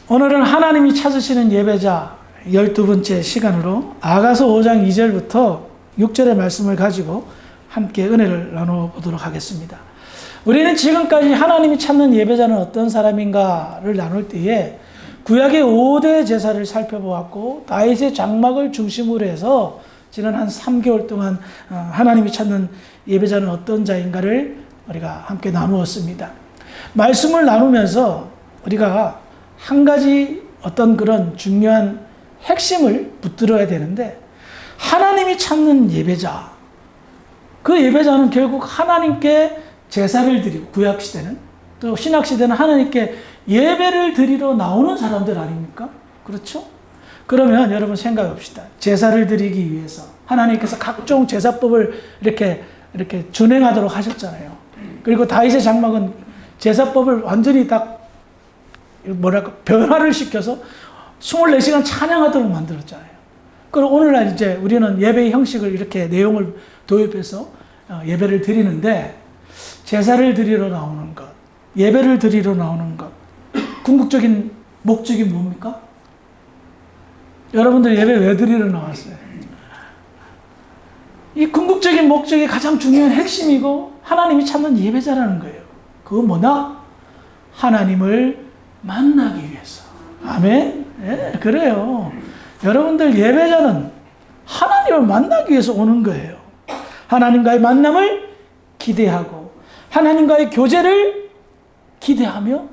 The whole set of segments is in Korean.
오늘은 하나님이 찾으시는 예배자 12번째 시간으로 아가서 5장 2절부터 6절의 말씀을 가지고 함께 은혜를 나눠보도록 하겠습니다. 우리는 지금까지 하나님이 찾는 예배자는 어떤 사람인가를 나눌 때에 구약의 5대 제사를 살펴보았고 다윗의 장막을 중심으로 해서 지난 한 3개월 동안 하나님이 찾는 예배자는 어떤 자인가를 우리가 함께 나누었습니다. 말씀을 나누면서 우리가 한 가지 어떤 그런 중요한 핵심을 붙들어야 되는데, 하나님이 찾는 예배자, 그 예배자는 결국 하나님께 제사를 드리고, 구약시대는 또 신약시대는 하나님께 예배를 드리러 나오는 사람들 아닙니까? 그렇죠? 그러면 여러분 생각해 봅시다. 제사를 드리기 위해서 하나님께서 각종 제사법을 이렇게 준행하도록 하셨잖아요. 그리고 다윗의 장막은 제사법을 완전히 딱 변화를 시켜서 24시간 찬양하도록 만들었잖아요. 그리고 오늘날 이제 우리는 예배의 형식을 이렇게 내용을 도입해서 예배를 드리는데, 제사를 드리러 나오는 것, 예배를 드리러 나오는 것, 궁극적인 목적이 뭡니까? 여러분들 예배 왜 드리러 나왔어요? 이 궁극적인 목적이 가장 중요한 핵심이고 하나님이 찾는 예배자라는 거예요. 그건 뭐나? 하나님을 만나기 위해서. 아멘? 네, 그래요. 여러분들 예배자는 하나님을 만나기 위해서 오는 거예요. 하나님과의 만남을 기대하고 하나님과의 교제를 기대하며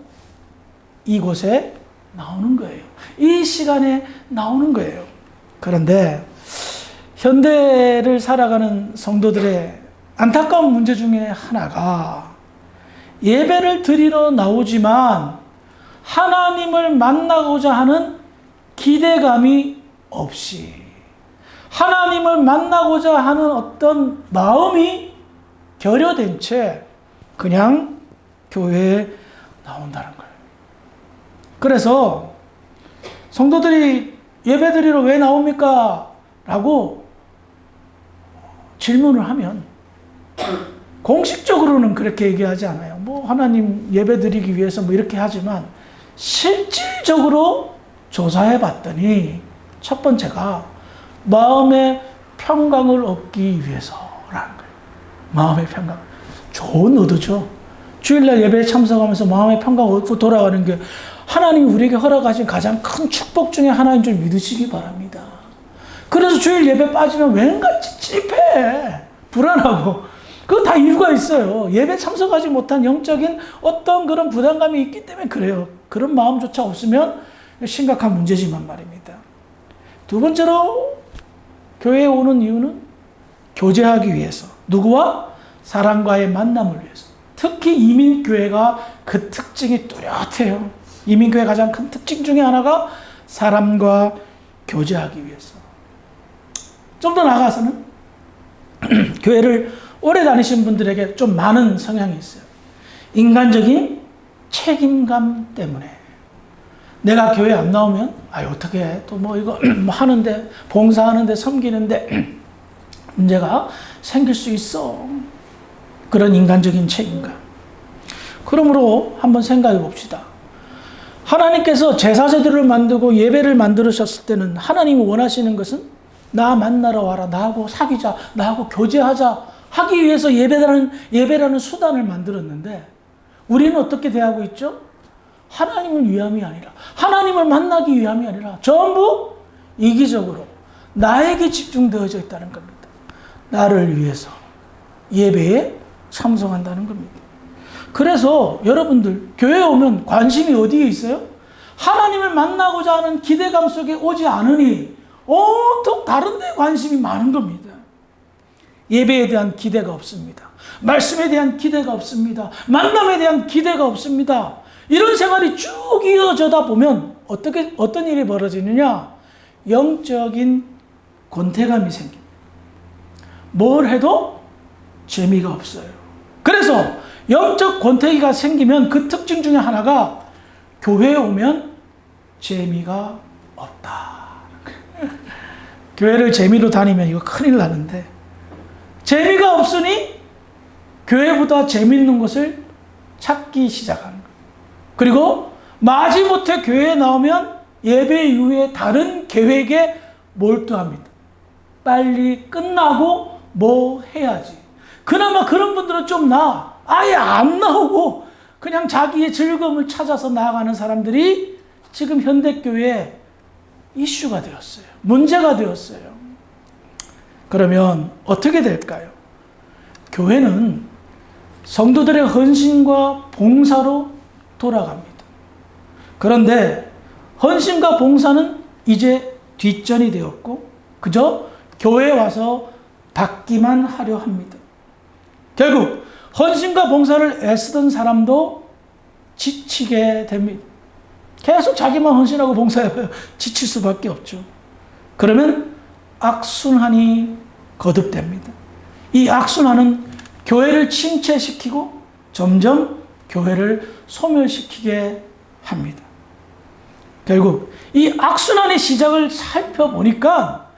이곳에 나오는 거예요. 이 시간에 나오는 거예요. 그런데 현대를 살아가는 성도들의 안타까운 문제 중에 하나가, 예배를 드리러 나오지만 하나님을 만나고자 하는 기대감이 없이, 하나님을 만나고자 하는 어떤 마음이 결여된 채 그냥 교회에 나온다는 거예요. 그래서 성도들이 예배 드리러 왜 나옵니까? 라고 질문을 하면 공식적으로는 그렇게 얘기하지 않아요. 뭐 하나님 예배 드리기 위해서 뭐 이렇게 하지만, 실질적으로 조사해 봤더니 첫 번째가 마음의 평강을 얻기 위해서라는 거예요. 마음의 평강. 좋은 의도죠. 주일날 예배에 참석하면서 마음의 평강 얻고 돌아가는 게 하나님이 우리에게 허락하신 가장 큰 축복 중에 하나인 줄 믿으시기 바랍니다. 그래서 주일 예배 빠지면 왠가 찝찝해, 불안하고, 그거 다 이유가 있어요. 예배 참석하지 못한 영적인 어떤 그런 부담감이 있기 때문에 그래요. 그런 마음조차 없으면 심각한 문제지만 말입니다. 두 번째로 교회에 오는 이유는 교제하기 위해서. 누구와? 사람과의 만남을 위해서. 특히 이민교회가 그 특징이 뚜렷해요. 이민교회 가장 큰 특징 중에 하나가 사람과 교제하기 위해서. 좀 더 나아가서는 교회를 오래 다니신 분들에게 좀 많은 성향이 있어요. 인간적인 책임감 때문에. 내가 교회 안 나오면 어떻게 해? 또 뭐 이거 뭐 하는데, 봉사하는데, 섬기는데 문제가 생길 수 있어. 그런 인간적인 책임감. 그러므로 한번 생각해 봅시다. 하나님께서 제사제들을 만들고 예배를 만들으셨을 때는 하나님이 원하시는 것은 나 만나러 와라, 나하고 사귀자, 나하고 교제하자 하기 위해서 예배라는 수단을 만들었는데, 우리는 어떻게 대하고 있죠? 하나님을 위함이 아니라, 하나님을 만나기 위함이 아니라 전부 이기적으로 나에게 집중되어져 있다는 겁니다. 나를 위해서 예배에 참석한다는 겁니다. 그래서 여러분들 교회에 오면 관심이 어디에 있어요? 하나님을 만나고자 하는 기대감 속에 오지 않으니 온통 다른 데 관심이 많은 겁니다. 예배에 대한 기대가 없습니다. 말씀에 대한 기대가 없습니다. 만남에 대한 기대가 없습니다. 이런 생활이 쭉 이어져다 보면 어떤 일이 벌어지느냐? 영적인 권태감이 생깁니다. 뭘 해도 재미가 없어요. 그래서 영적 권태기가 생기면 그 특징 중에 하나가 교회에 오면 재미가 없다. 교회를 재미로 다니면 이거 큰일 나는데, 재미가 없으니 교회보다 재미있는 것을 찾기 시작하는 거예요. 그리고 마지못해 교회에 나오면 예배 이후에 다른 계획에 몰두합니다. 빨리 끝나고 뭐 해야지. 그나마 그런 분들은 좀 나아. 아예 안 나오고 그냥 자기의 즐거움을 찾아서 나아가는 사람들이 지금 현대교회에 이슈가 되었어요. 문제가 되었어요. 그러면 어떻게 될까요? 교회는 성도들의 헌신과 봉사로 돌아갑니다. 그런데 헌신과 봉사는 이제 뒷전이 되었고 그저 교회에 와서 받기만 하려 합니다. 결국 헌신과 봉사를 애쓰던 사람도 지치게 됩니다. 계속 자기만 헌신하고 봉사해봐요. 지칠 수밖에 없죠. 그러면 악순환이 거듭됩니다. 이 악순환은 교회를 침체시키고 점점 교회를 소멸시키게 합니다. 결국 이 악순환의 시작을 살펴보니까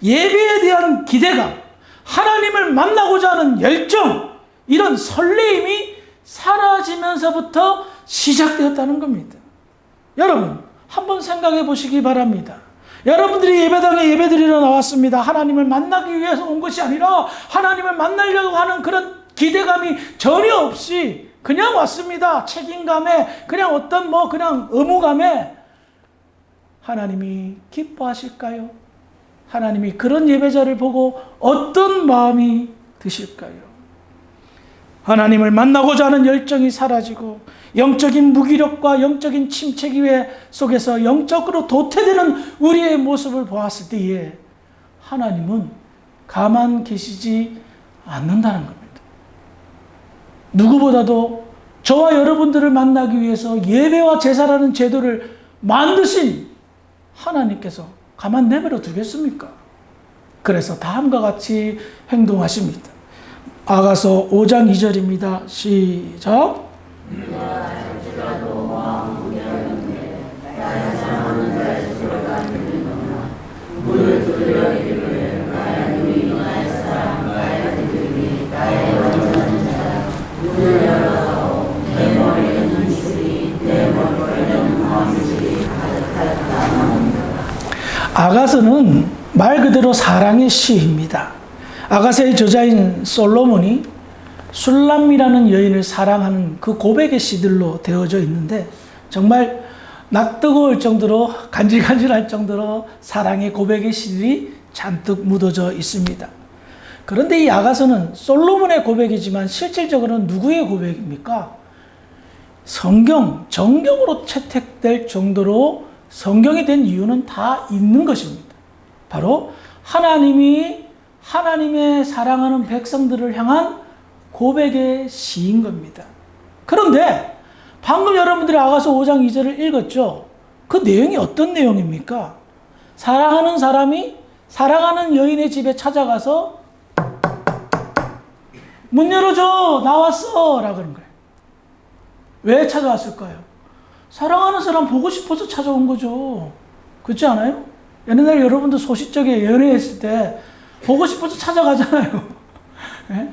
예배에 대한 기대감, 하나님을 만나고자 하는 열정, 이런 설레임이 사라지면서부터 시작되었다는 겁니다. 여러분, 한번 생각해 보시기 바랍니다. 여러분들이 예배당에 예배드리러 나왔습니다. 하나님을 만나기 위해서 온 것이 아니라 하나님을 만나려고 하는 그런 기대감이 전혀 없이 그냥 왔습니다. 책임감에, 그냥 어떤 그냥 의무감에 하나님이 기뻐하실까요? 하나님이 그런 예배자를 보고 어떤 마음이 드실까요? 하나님을 만나고자 하는 열정이 사라지고 영적인 무기력과 영적인 침체 기회 속에서 영적으로 도태되는 우리의 모습을 보았을 때에 하나님은 가만 계시지 않는다는 겁니다. 누구보다도 저와 여러분들을 만나기 위해서 예배와 제사라는 제도를 만드신 하나님께서 가만 내버려 두겠습니까? 그래서 다음과 같이 행동하십니다. 아가서 5장 2절입니다. 시작. 아가서는 말 그대로 사랑의 시입니다. 아가서의 저자인 솔로몬이 술람이라는 여인을 사랑하는 그 고백의 시들로 되어져 있는데 정말 낯뜨거울 정도로 간질간질할 정도로 사랑의 고백의 시들이 잔뜩 묻어져 있습니다. 그런데 이 아가서는 솔로몬의 고백이지만 실질적으로는 누구의 고백입니까? 정경으로 채택될 정도로 성경이 된 이유는 다 있는 것입니다. 바로 하나님이 하나님의 사랑하는 백성들을 향한 고백의 시인 겁니다. 그런데 방금 여러분들이 아가서 5장 2절을 읽었죠? 그 내용이 어떤 내용입니까? 사랑하는 사람이 사랑하는 여인의 집에 찾아가서 문 열어줘, 나왔어 라고 하는 거예요. 왜 찾아왔을까요? 사랑하는 사람 보고 싶어서 찾아온 거죠. 그렇지 않아요? 옛날에 여러분도 소싯적에 연애했을 때 보고 싶어서 찾아가잖아요. 네?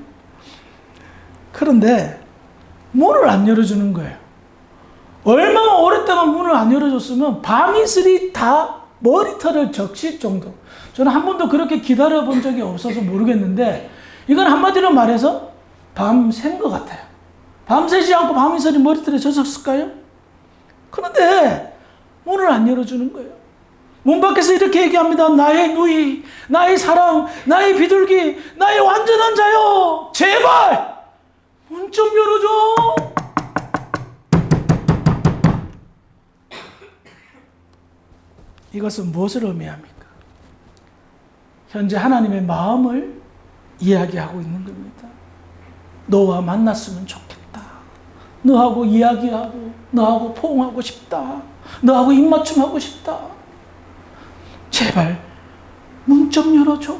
그런데 문을 안 열어주는 거예요. 얼마나 오랫동안 문을 안 열어줬으면 밤이슬이 다 머리털을 적실 정도. 저는 한 번도 그렇게 기다려본 적이 없어서 모르겠는데 이건 한마디로 말해서 밤샌 것 같아요. 밤새지 않고 밤이슬이 머리털에 젖었을까요? 그런데 문을 안 열어주는 거예요. 문 밖에서 이렇게 얘기합니다. 나의 누이, 나의 사랑, 나의 비둘기, 나의 완전한 자여, 제발 문 좀 열어줘. 이것은 무엇을 의미합니까? 현재 하나님의 마음을 이야기하고 있는 겁니다. 너와 만났으면 좋겠다. 너하고 이야기하고 너하고 포옹하고 싶다. 너하고 입맞춤하고 싶다. 제발 문 좀 열어줘.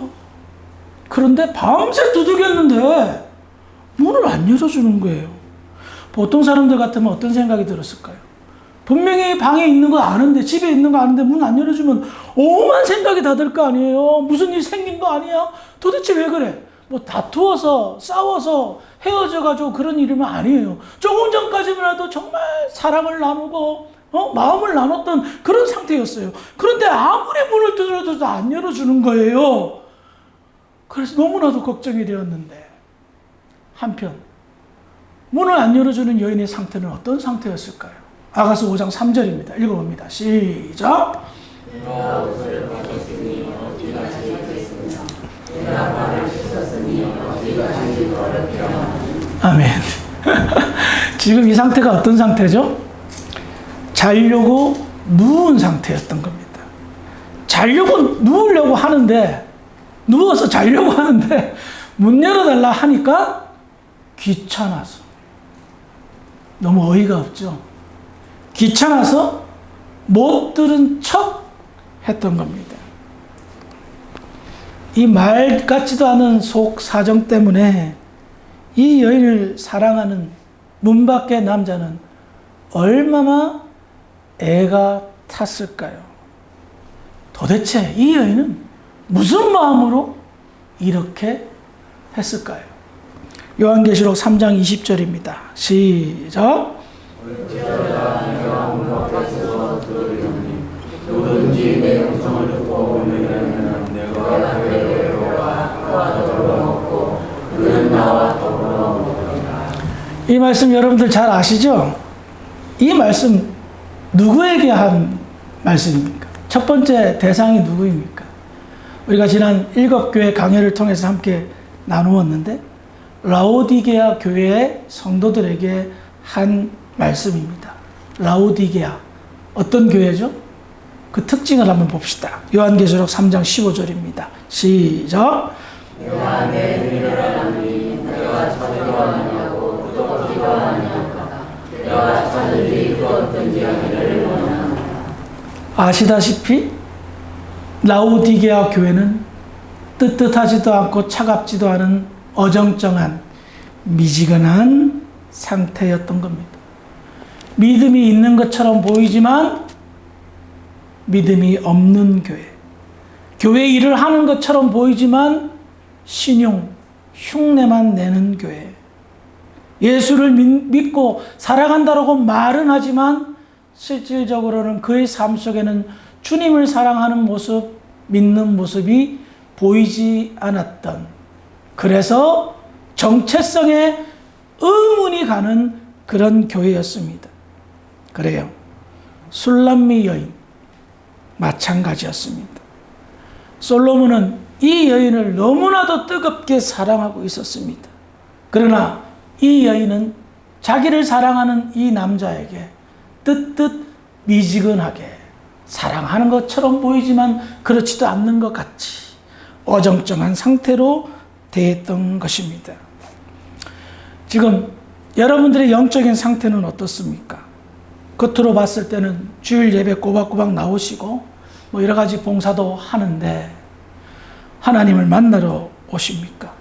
그런데 밤새 두들겼는데 문을 안 열어주는 거예요. 보통 사람들 같으면 어떤 생각이 들었을까요? 분명히 방에 있는 거 아는데, 집에 있는 거 아는데 문 안 열어주면 오만 생각이 다 들 거 아니에요. 무슨 일 생긴 거 아니야? 도대체 왜 그래? 뭐 다투어서 싸워서 헤어져가지고 그런 일이면 아니에요. 조금 전까지만 해도 정말 사랑을 나누고 마음을 나눴던 그런 상태였어요. 그런데 아무리 문을 두드려도 안 열어주는 거예요. 그래서 너무나도 걱정이 되었는데, 한편 문을 안 열어주는 여인의 상태는 어떤 상태였을까요? 아가서 5장 3절입니다. 읽어봅니다. 시작. 아멘. 지금 이 상태가 어떤 상태죠? 자려고 누운 상태였던 겁니다. 누우려고 하는데, 누워서 자려고 하는데 문 열어달라 하니까 귀찮아서. 너무 어이가 없죠? 귀찮아서 못 들은 척 했던 겁니다. 이 말 같지도 않은 속 사정 때문에 이 여인을 사랑하는 문 밖의 남자는 얼마나 애가 탔을까요? 도대체 이 여인은 무슨 마음으로 이렇게 했을까요? 요한계시록 3장 20절입니다. 시작. 누구든지 내 음성을 듣고 오면 내가 그에게로 와 더불어 먹고 그는 나와 더불어 먹으리라. 이 말씀 여러분들 잘 아시죠? 이 말씀 누구에게 한 말씀입니까? 첫 번째 대상이 누구입니까? 우리가 지난 7교회 강해를 통해서 함께 나누었는데, 라오디게아 교회의 성도들에게 한 말씀입니다. 라오디게아 어떤 교회죠? 그 특징을 한번 봅시다. 요한계시록 3장 15절입니다. 시작. 내가 내 일을 하니 내가 찾으려 하냐고 부족하지도 아니하다. 내가 찾으리 그 어떤지 하기를 원하노라. 아시다시피 라오디게아 교회는 뜨뜻하지도 않고 차갑지도 않은 어정쩡한 미지근한 상태였던 겁니다. 믿음이 있는 것처럼 보이지만 믿음이 없는 교회. 교회 일을 하는 것처럼 보이지만 신용, 흉내만 내는 교회. 예수를 믿고 살아간다라고 말은 하지만 실질적으로는 그의 삶 속에는 주님을 사랑하는 모습, 믿는 모습이 보이지 않았던, 그래서 정체성에 의문이 가는 그런 교회였습니다. 그래요. 술람미 여인 마찬가지였습니다. 솔로몬은 이 여인을 너무나도 뜨겁게 사랑하고 있었습니다. 그러나 이 여인은 자기를 사랑하는 이 남자에게 뜨뜻 미지근하게 사랑하는 것처럼 보이지만 그렇지도 않는 것 같이 어정쩡한 상태로 대했던 것입니다. 지금 여러분들의 영적인 상태는 어떻습니까? 겉으로 봤을 때는 주일 예배 꼬박꼬박 나오시고 뭐 여러 가지 봉사도 하는데 하나님을 만나러 오십니까?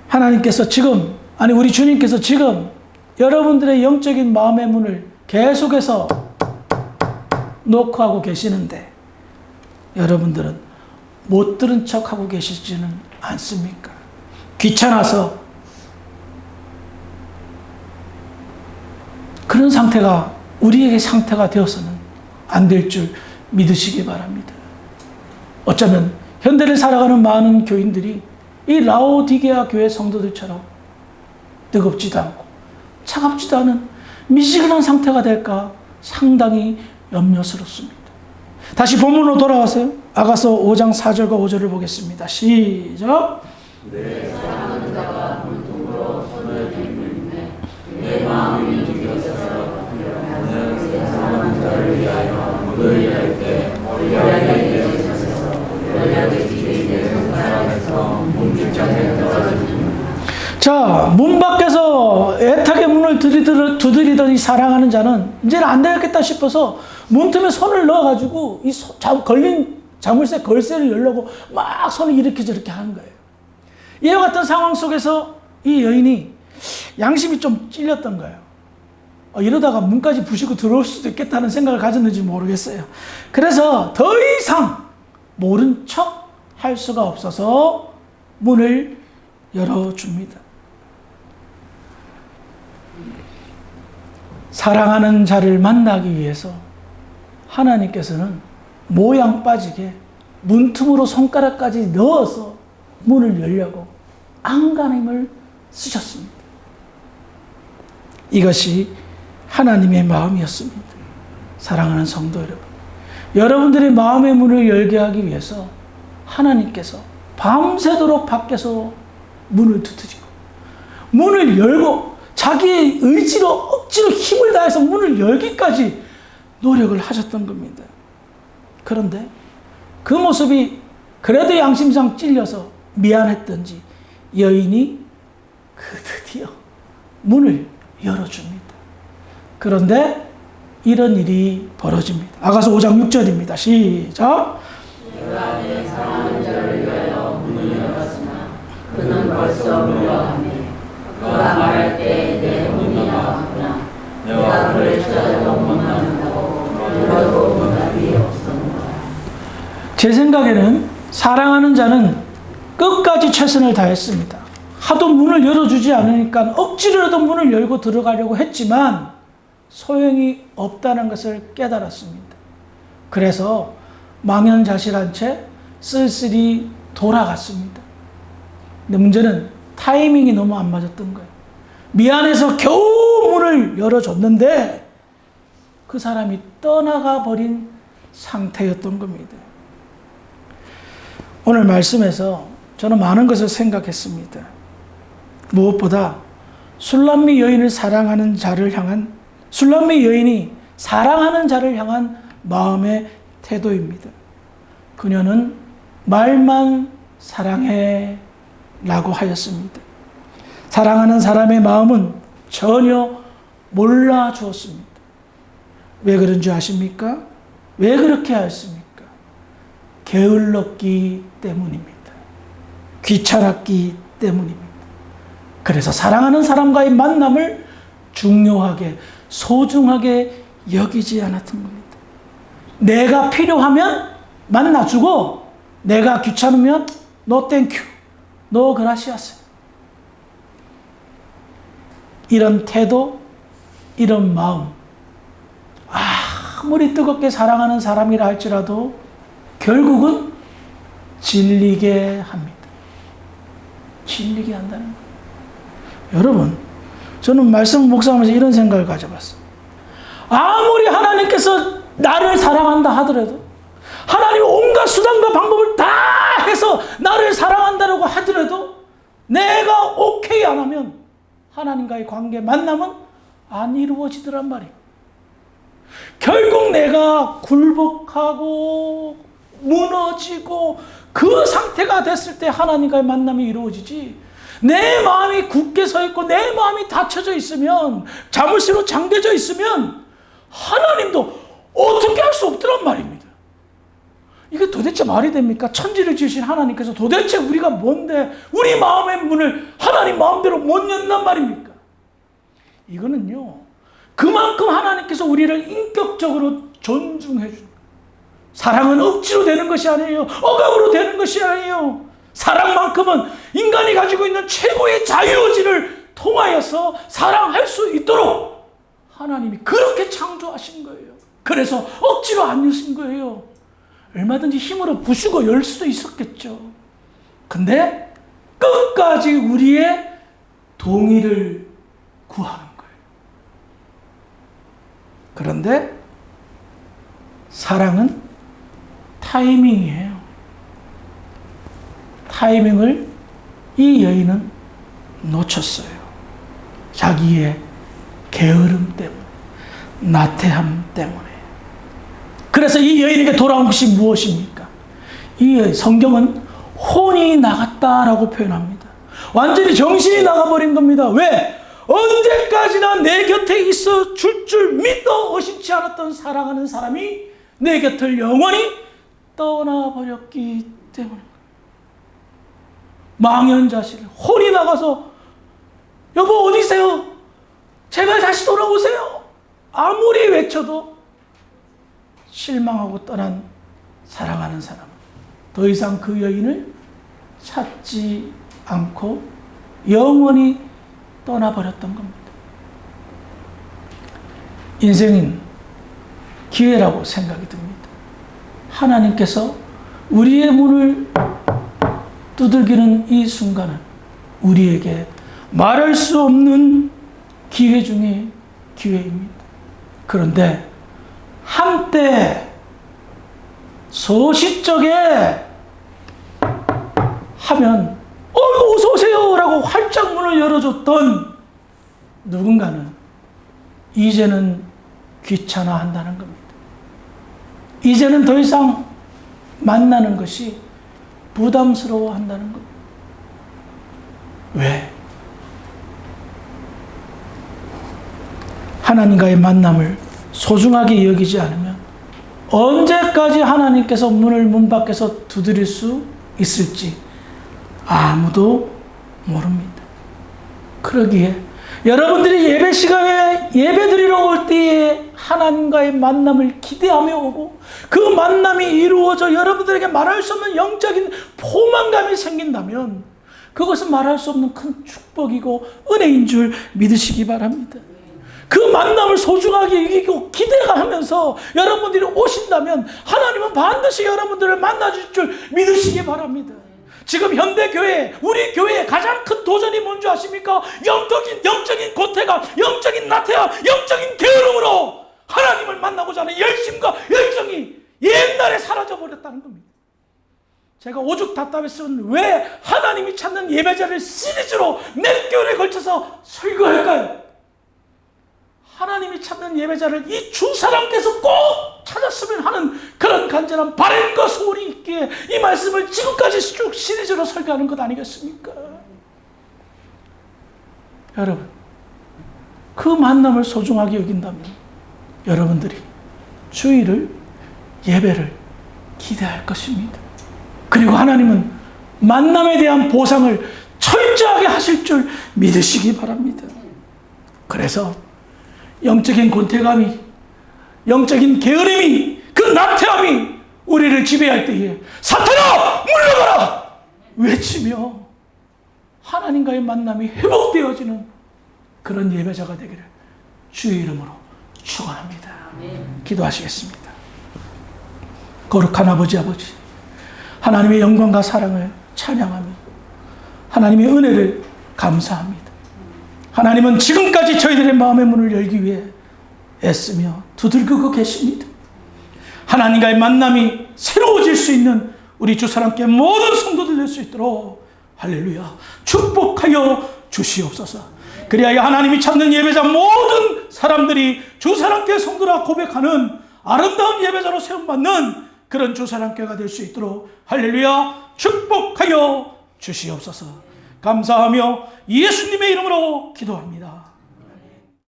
하나님께서 지금, 아니 우리 주님께서 지금 여러분들의 영적인 마음의 문을 계속해서 노크하고 계시는데 여러분들은 못 들은 척하고 계시지는 않습니까? 귀찮아서 그런 상태가 우리에게 상태가 되어서는 안 될 줄 믿으시기 바랍니다. 어쩌면 현대를 살아가는 많은 교인들이 이 라오디게아 교회 성도들처럼 뜨겁지도 않고 차갑지도 않은 미지근한 상태가 될까 상당히 염려스럽습니다. 다시 본문으로 돌아와서요. 아가서 5장 4절과 5절을 보겠습니다. 시작. 내 사랑하는 자가 문통으로 손을 들이네 내 마음이 죽여서 나는 사랑하는 자를 위하여 문을 열 때 우리에게 있어서 우리에게 주님의 사랑에서 문뒷장에 떨어집니다. 자, 문 밖에서 애타게 문을 두드리더니 사랑하는 자는 이제는 안 되겠다 싶어서 문틈에 손을 넣어가지고 이 걸린 자물쇠 걸쇠를 열려고 막 손을 이렇게 저렇게 하는 거예요. 이와 같은 상황 속에서 이 여인이 양심이 좀 찔렸던 거예요. 이러다가 문까지 부시고 들어올 수도 있겠다는 생각을 가졌는지 모르겠어요. 그래서 더 이상 모른 척 할 수가 없어서 문을 열어줍니다. 사랑하는 자를 만나기 위해서 하나님께서는 모양 빠지게 문틈으로 손가락까지 넣어서 문을 열려고 안간힘을 쓰셨습니다. 이것이 하나님의 마음이었습니다. 사랑하는 성도 여러분, 여러분들의 마음의 문을 열게 하기 위해서 하나님께서 밤새도록 밖에서 문을 두드리고 문을 열고 자기의 의지로 억지로 힘을 다해서 문을 열기까지 노력을 하셨던 겁니다. 그런데 그 모습이 그래도 양심상 찔려서 미안했던지 여인이 드디어 문을 열어줍니다. 그런데 이런 일이 벌어집니다. 아가서 5장 6절입니다. 시작. 내가 내 사랑하는 자를 위하여 문을 열었으나 그는 벌써 물러가네. 그가 말할 때 내 문이 나왔구나. 내가 그를 찾아도 못 만난다고 불러도 문답이 없었노라. 제 생각에는 사랑하는 자는 끝까지 최선을 다했습니다. 하도 문을 열어주지 않으니까 억지로라도 문을 열고 들어가려고 했지만 소용이 없다는 것을 깨달았습니다. 그래서 망연자실한 채 쓸쓸히 돌아갔습니다. 근데 문제는 타이밍이 너무 안 맞았던 거예요. 미안해서 겨우 문을 열어줬는데 그 사람이 떠나가 버린 상태였던 겁니다. 오늘 말씀에서 저는 많은 것을 생각했습니다. 무엇보다 술람미 여인이 사랑하는 자를 향한 마음의 태도입니다. 그녀는 말만 사랑해 라고 하였습니다. 사랑하는 사람의 마음은 전혀 몰라 주었습니다. 왜 그런 줄 아십니까? 왜 그렇게 하였습니까? 게을렀기 때문입니다. 귀찮았기 때문입니다. 그래서 사랑하는 사람과의 만남을 중요하게, 소중하게 여기지 않았던 겁니다. 내가 필요하면 만나주고, 내가 귀찮으면 노 땡큐, 노 그라시아스. 이런 태도, 이런 마음, 아무리 뜨겁게 사랑하는 사람이라 할지라도 결국은 질리게 합니다. 질리게 한다는 거예요. 여러분, 저는 말씀 묵상하면서 이런 생각을 가져봤어요. 아무리 하나님께서 나를 사랑한다 하더라도, 하나님 온갖 수단과 방법을 다 해서 나를 사랑한다고 하더라도 내가 오케이 안 하면 하나님과의 관계, 만남은 안 이루어지더란 말이에요. 결국 내가 굴복하고 무너지고 그 상태가 됐을 때 하나님과의 만남이 이루어지지, 내 마음이 굳게 서 있고 내 마음이 닫혀져 있으면, 자물쇠로 잠겨져 있으면 하나님도 어떻게 할 수 없더란 말입니다. 이게 도대체 말이 됩니까? 천지를 지으신 하나님께서 도대체 우리가 뭔데 우리 마음의 문을 하나님 마음대로 못 연단 말입니까? 이거는요, 그만큼 하나님께서 우리를 인격적으로 존중해 주는 거예요. 사랑은 억지로 되는 것이 아니에요. 억압으로 되는 것이 아니에요. 사랑만큼은 인간이 가지고 있는 최고의 자유의지를 통하여서 사랑할 수 있도록 하나님이 그렇게 창조하신 거예요. 그래서 억지로 안 여신 거예요. 얼마든지 힘으로 부수고 열 수도 있었겠죠. 근데 끝까지 우리의 동의를 구하는 거예요. 그런데 사랑은 타이밍이에요. 타이밍을 이 여인은 놓쳤어요. 자기의 게으름 때문에, 나태함 때문에. 그래서 이 여인에게 돌아온 것이 무엇입니까? 이 성경은 혼이 나갔다라고 표현합니다. 완전히 정신이 나가버린 겁니다. 왜? 언제까지나 내 곁에 있어 줄 믿어 의심치 않았던 사랑하는 사람이 내 곁을 영원히 떠나버렸기 때문에. 망연자실, 혼이 나가서 여보 어디세요? 제발 다시 돌아오세요. 아무리 외쳐도 실망하고 떠난 사랑하는 사람, 더 이상 그 여인을 찾지 않고 영원히 떠나버렸던 겁니다. 인생은 기회라고 생각이 듭니다. 하나님께서 우리의 문을 두들기는 이 순간은 우리에게 말할 수 없는 기회 중에 기회입니다. 그런데 한때 소시적에 하면 어서 오세요 라고 활짝 문을 열어줬던 누군가는 이제는 귀찮아한다는 겁니다. 이제는 더 이상 만나는 것이 부담스러워한다는 겁니다. 왜? 하나님과의 만남을 소중하게 여기지 않으면 언제까지 하나님께서 문을 문 밖에서 두드릴 수 있을지 아무도 모릅니다. 그러기에 여러분들이 예배 시간에 예배 드리러 올 때에 하나님과의 만남을 기대하며 오고 그 만남이 이루어져 여러분들에게 말할 수 없는 영적인 포만감이 생긴다면 그것은 말할 수 없는 큰 축복이고 은혜인 줄 믿으시기 바랍니다. 그 만남을 소중하게 여기고 기대가 하면서 여러분들이 오신다면 하나님은 반드시 여러분들을 만나줄 줄 믿으시기 바랍니다. 지금 현대교회, 우리 교회의 가장 큰 도전이 뭔지 아십니까? 영적인 고태가, 영적인 나태와 영적인 게으름으로 하나님을 만나고자 하는 열심과 열정이 옛날에 사라져버렸다는 겁니다. 제가 오죽 답답했으면 왜 하나님이 찾는 예배자를 시리즈로 몇 개월에 걸쳐서 설교할까요? 하나님이 찾는 예배자를 이 주 사람께서 꼭 찾았으면 하는 그런 간절한 바람과 소원이 있기에 이 말씀을 지금까지 쭉 시리즈로 설교하는 것 아니겠습니까? 여러분, 그 만남을 소중하게 여긴다면 여러분들이 주일을 예배를 기대할 것입니다. 그리고 하나님은 만남에 대한 보상을 철저하게 하실 줄 믿으시기 바랍니다. 그래서 영적인 곤태감이, 영적인 게으름이, 그 나태함이 우리를 지배할 때에 사탄아 물러가라 외치며 하나님과의 만남이 회복되어지는 그런 예배자가 되기를 주의 이름으로 축원합니다. 기도하시겠습니다. 거룩한 아버지, 하나님의 영광과 사랑을 찬양하며 하나님의 은혜를 감사합니다. 하나님은 지금까지 저희들의 마음의 문을 열기 위해 애쓰며 두들기고 계십니다. 하나님과의 만남이 새로워질 수 있는 우리 주사람께 모든 성도들 될 수 있도록 할렐루야 축복하여 주시옵소서. 그리하여 하나님이 찾는 예배자 모든 사람들이 주사람께 성도라 고백하는 아름다운 예배자로 세움받는 그런 주사람께가 될 수 있도록 할렐루야 축복하여 주시옵소서. 감사하며 예수님의 이름으로 기도합니다.